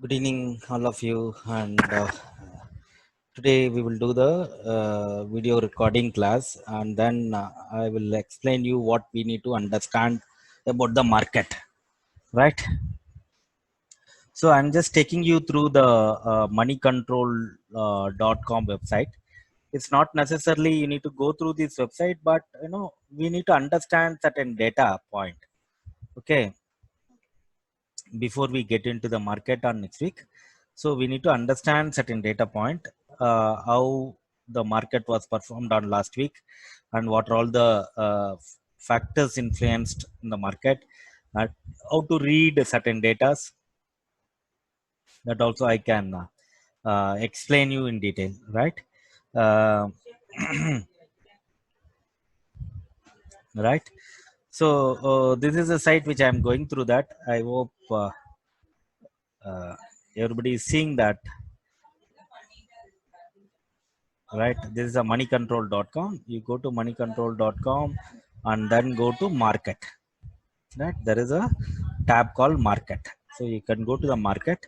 Good evening, all of you. And today we will do the video recording class, and then I will explain you what we need to understand about the market, right? So I'm just taking you through the moneycontrol.com website. It's not necessarily you need to go through this website, but we need to understand certain data point. Okay, before we get into the market on next week, so we need to understand certain data point, how the market was performed on last week, and what are all the factors influenced in the market, uh, how to read certain data. That also I can explain you in detail, right? uh, right. So this is a site which I am going through. That I hope uh, everybody is seeing that, right? This is a moneycontrol.com. You go to moneycontrol.com and then go to market, right? There is a tab called market, so you can go to the market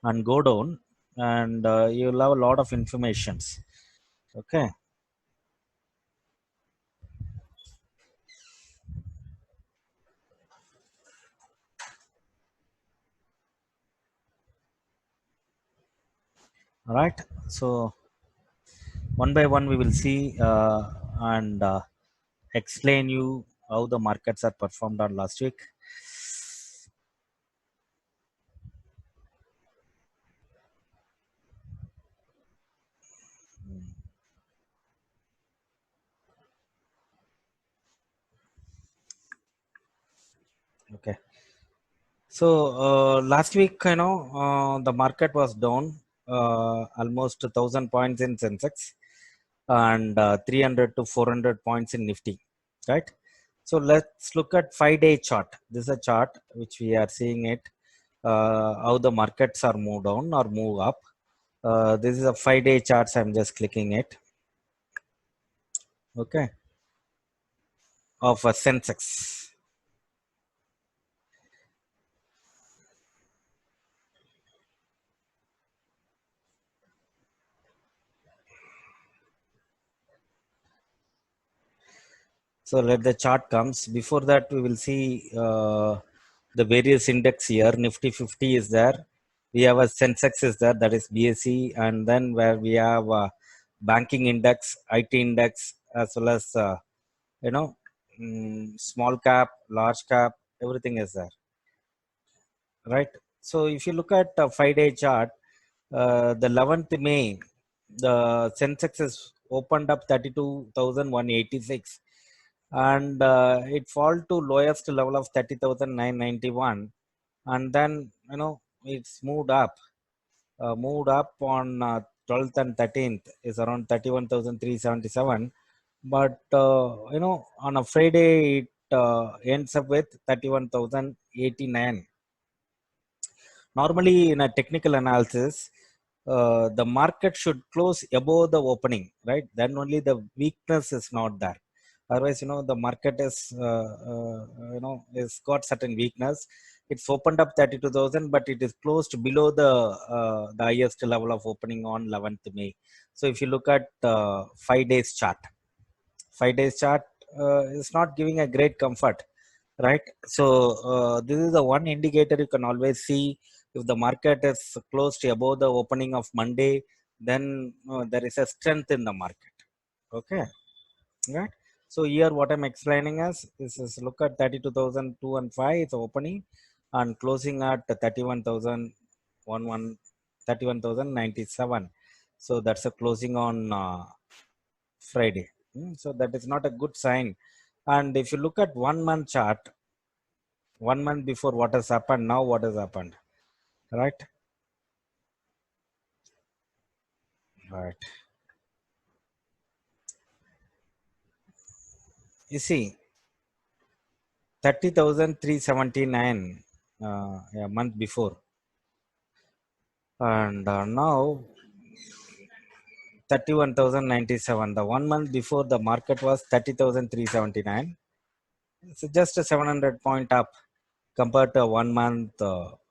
and go down, and you'll have a lot of informations. Okay, all right. So one by one we will see, and explain you how the markets are performed on last week. Okay. So last week, the market was down almost 1,000 points in Sensex, and 300 to 400 points in Nifty, right? So let's look at 5-day chart. This is a chart which we are seeing it, how the markets are move down or move up. This is a 5-day chart. So I'm just clicking it. Okay, of a Sensex. So let the chart comes. Before that, we will see the various index here. Nifty 50 is there. We have a Sensex is there, that is BSE, and then where we have banking index, IT index, as well as you know small cap, large cap, everything is there, right? So if you look at a 5-day chart, the 11th May, the Sensex is opened up 32,186, and it fall to lowest level of 30,991, and then it's moved up on 12th and 13th is around 31,377, but on a Friday it ends up with 31,089. Normally, in a technical analysis, the market should close above the opening, right? Then only the weakness is not there. Otherwise, the market is got certain weakness. It's opened up 32,000, but it is closed below the highest level of opening on 11th May. So if you look at 5 days chart, 5 days chart is not giving a great comfort, right? So this is the one indicator you can always see. If the market is closed above the opening of Monday, then there is a strength in the market. Okay, right? So here what I'm explaining is look at 32,215 it's opening, and closing at 31,097. So that's a closing on Friday. So that is not a good sign. And if you look at 1 month chart, 1 month before, what has happened, now what has happened, right? Right. You see, 30,379 a month before, and now 31,097. The 1 month before, the market was 30,379. It's just a 700 point up compared to a 1 month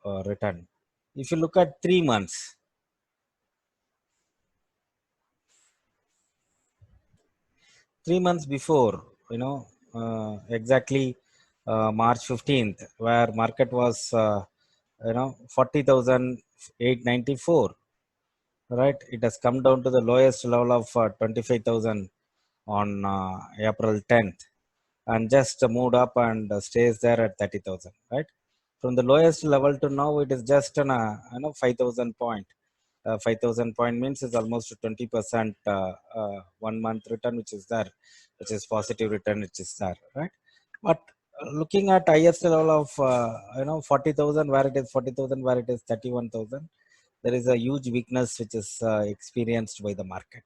return. If you look at 3 months, 3 months before, exactly March 15th, where market was 40,894, right? It has come down to the lowest level of 25,000 on April 10th, and just moved up and stays there at 30,000, right? From the lowest level to now, it is just an 5,000 point. 5,000 point means it's almost 20% 1 month return, which is there, which is positive return, which is there, right? But looking at highest level of 40,000, where it is 40,000, where it is 31,000, there is a huge weakness which is experienced by the market.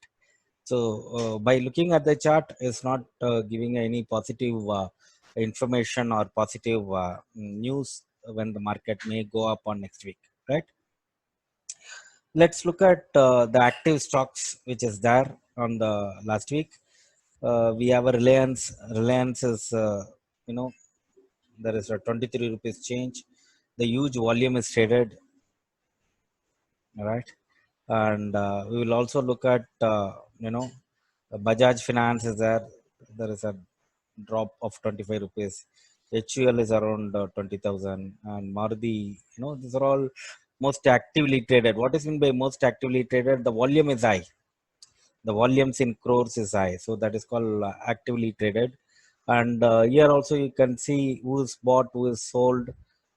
So by looking at the chart is not giving any positive information or positive news when the market may go up on next week, right? Let's look at the active stocks which is there on the last week. We have a Reliance. Reliance is you know there is a 23 rupees change. The huge volume is traded, right? And we will also look at you know Bajaj Finance is there. There is a drop of 25 rupees. HUL is around 20,000, and Maruti, these are all most actively traded. What is meant by most actively traded? The volume is high. The volumes in crores is high, so that is called actively traded. And here also you can see who is bought, who is sold.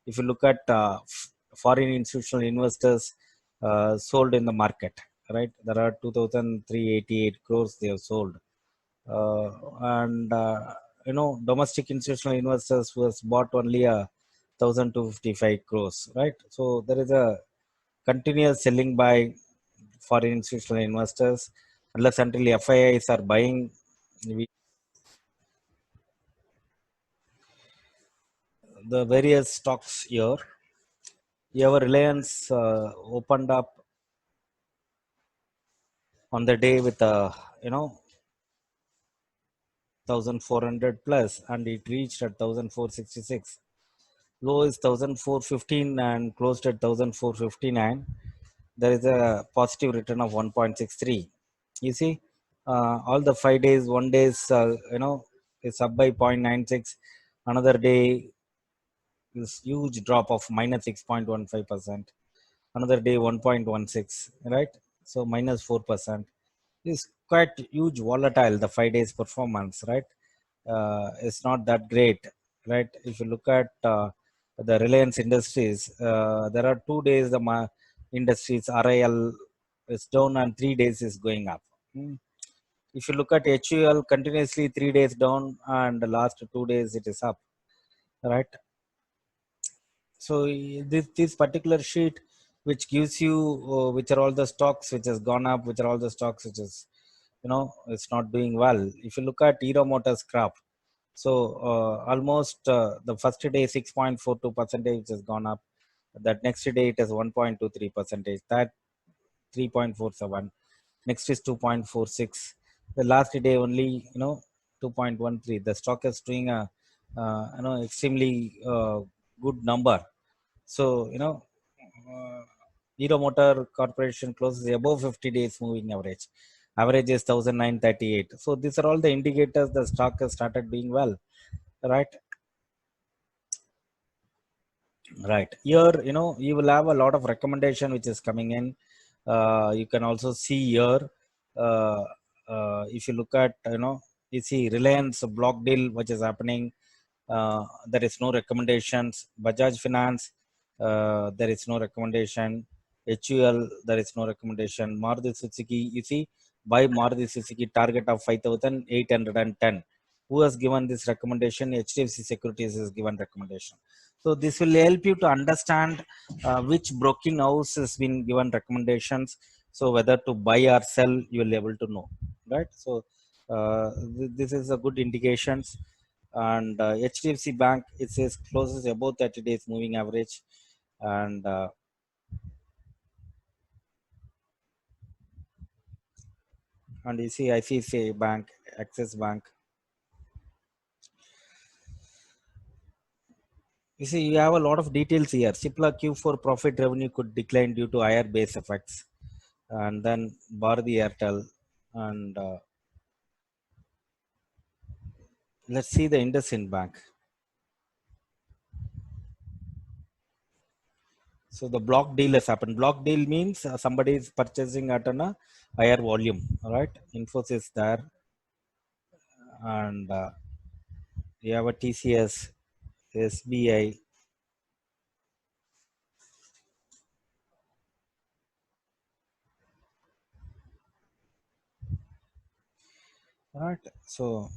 If you look at foreign institutional investors sold in the market, right? There are 2,388 crores they have sold. uh, and domestic institutional investors who has bought only a 1,255 crores, right? So there is a continuous selling by foreign institutional investors unless until FIIs are buying. The various stocks here, you have a Reliance opened up on the day with a 1,400 plus, and it reached at 1,466. Low is 1,415 and closed at 1,459. There is a positive return of 1.63. You see, all the 5 days, one days, is up by 0.96. Another day is huge drop of minus 6.15%. Another day 1.16, right? So minus 4%. Is quite huge volatile. The 5 days performance, right? It's not that great, right? If you look at the Reliance Industries, there are 2 days the industries RIL is down and 3 days is going up. Hmm. If you look at HUL, continuously 3 days down and the last 2 days it is up, right? So this particular sheet which gives you which are all the stocks which has gone up, which are all the stocks which is it's not doing well. If you look at Hero Motors Scrap, so almost the first day 6.42 percentage has gone up. That next day it is 1.23 percentage. That 3.47. Next is 2.46. The last day only 2.13. The stock is doing a extremely good number. So, Hero Motor Corporation closes above 50 days moving average. Average is 1,938. So, these are all the indicators the stock has started doing well, right? Right. Here, you will have a lot of recommendation which is coming in. You can also see here, uh, if you look at, you see Reliance block deal which is happening. There is no recommendations. Bajaj Finance, there is no recommendation. HUL, there is no recommendation. Maruti Suzuki, you see, buy Maruti Suzuki target of 5,810. Who has given this recommendation? HDFC Securities has given recommendation. So this will help you to understand which broking house has been given recommendations. So whether to buy or sell, you will be able to know, right? So this is a good indications. And HDFC Bank, it says closes above 30 days moving average. And you see ICICI Bank, Axis Bank. You see, you have a lot of details here. Cipla Q4 profit revenue could decline due to higher base effects, and then Bharati Airtel, and let's see the IndusInd Bank. So the block deal has happened. Block deal means somebody is purchasing at a higher volume. All right, Infosys there, and you have a TCS, SBI. All right, so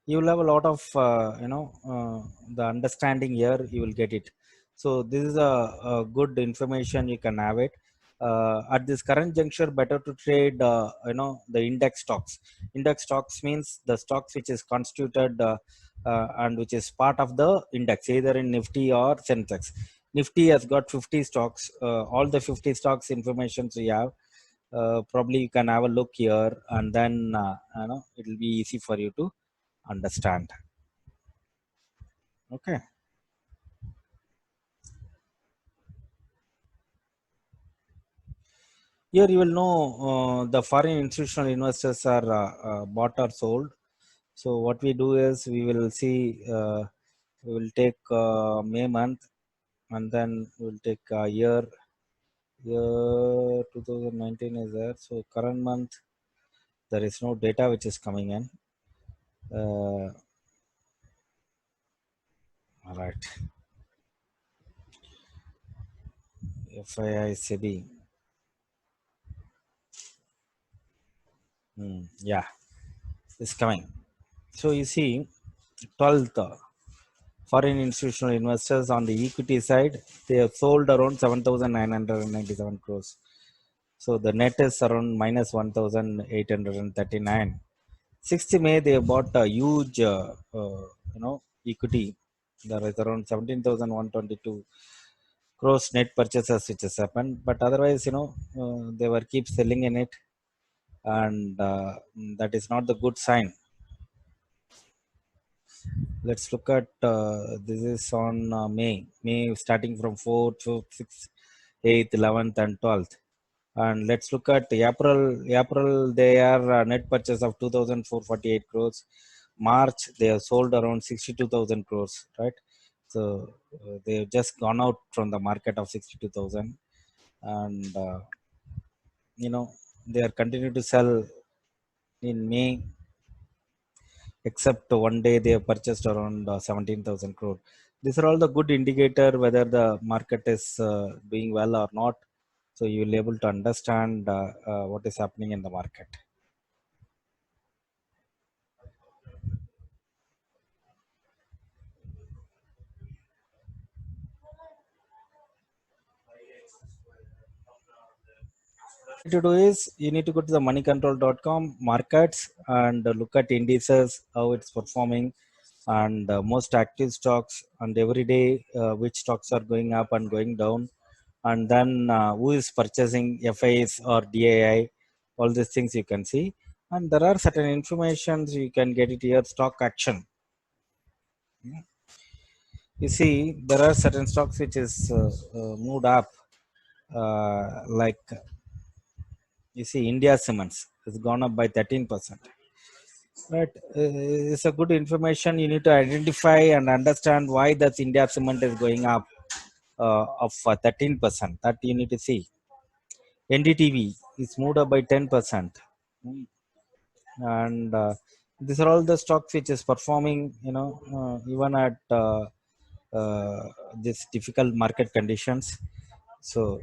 you will have a lot of the understanding here. You will get it. So this is a good information. You can have it. At this current juncture, better to trade the index stocks. Index stocks means the stocks which is constituted and which is part of the index, either in Nifty or Sensex. Nifty has got 50 stocks. All the 50 stocks information we have, probably you can have a look here, and then it will be easy for you to understand. Okay, here you will know the foreign institutional investors are bought or sold. So what we do is we will see, we will take May month, and then we will take year 2019 is there. So current month there is no data which is coming in. All right, FII SEBI. Yeah, it's coming. So you see, 12th, foreign institutional investors on the equity side, they have sold around 7,997 crores. So the net is around minus 1,839. 6th May, they bought a huge, equity. There is around 17,122 crores net purchases which has happened. But otherwise, they were keep selling in it, and that is not the good sign. Let's look at this is on May starting from 4th, 5th, 6th, 8th, 11th, and 12th. And let's look at April. April, they are net purchase of 2,448 crores. March, they have sold around 62,000 crores, right? So they have just gone out from the market of 62,000, and they are continuing to sell in May, except one day they have purchased around 17,000 crore. These are all the good indicator whether the market is doing well or not. So you will able to understand what is happening in the market. To do is you need to go to the moneycontrol.com markets and look at indices, how it's performing, and most active stocks, and every day which stocks are going up and going down, and then who is purchasing FIs or DAI. All these things you can see, and there are certain informations you can get it here. Stock action, you see, there are certain stocks which is moved up, like you see India Cements has gone up by 13%. Right, it's a good information. You need to identify and understand why that India Cement is going up of 13%. That you need to see. NDTV is moved up by 10%. Mm. And these are all the stocks which is performing, even at this difficult market conditions. So,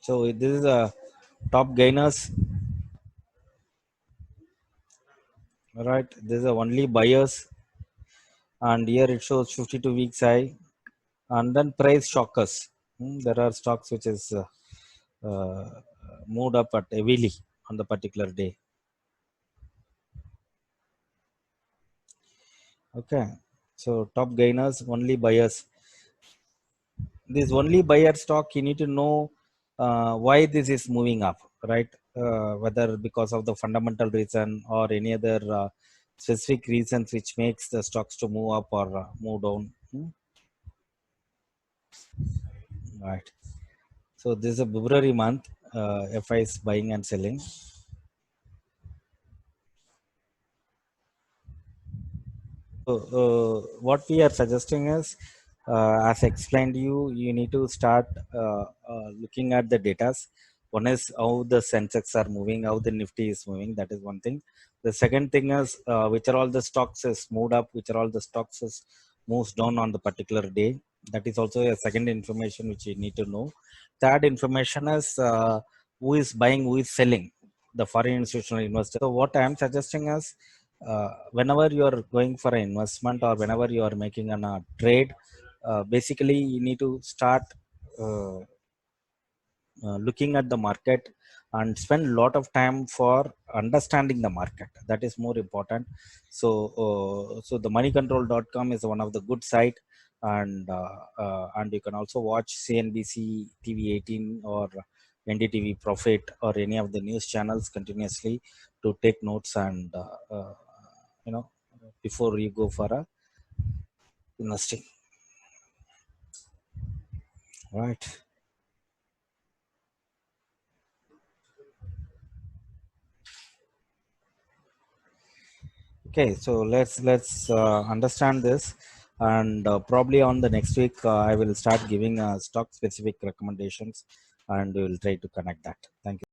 so this is a top gainers. All right, this is a only buyers, and here it shows 52 weeks high, and then price shockers. There are stocks which is uh, moved up at heavily on the particular day. Okay, so top gainers, only buyers. This only buyer stock, you need to know why this is moving up, right? Whether because of the fundamental reason or any other specific reasons which makes the stocks to move up or move down. Right. So this is a February month. FI is buying and selling. So what we are suggesting is, as explained you need to start looking at the data. One is how the Sensex are moving, how the Nifty is moving. That is one thing. The second thing is which are all the stocks is moved up, which are all the stocks is moves down on the particular day. That is also a second information which you need to know. Third information is who is buying, who is selling, the foreign institutional investor. So what I am suggesting is whenever you are going for an investment or whenever you are making a trade, basically you need to start uh, looking at the market and spend a lot of time for understanding the market. That is more important. So so the moneycontrol.com is one of the good site, and you can also watch CNBC TV 18 or NDTV Profit or any of the news channels continuously to take notes and you know before you go for a investing, right? Okay, so let's understand this, and probably on the next week I will start giving stock specific recommendations, and we will try to connect that. Thank you.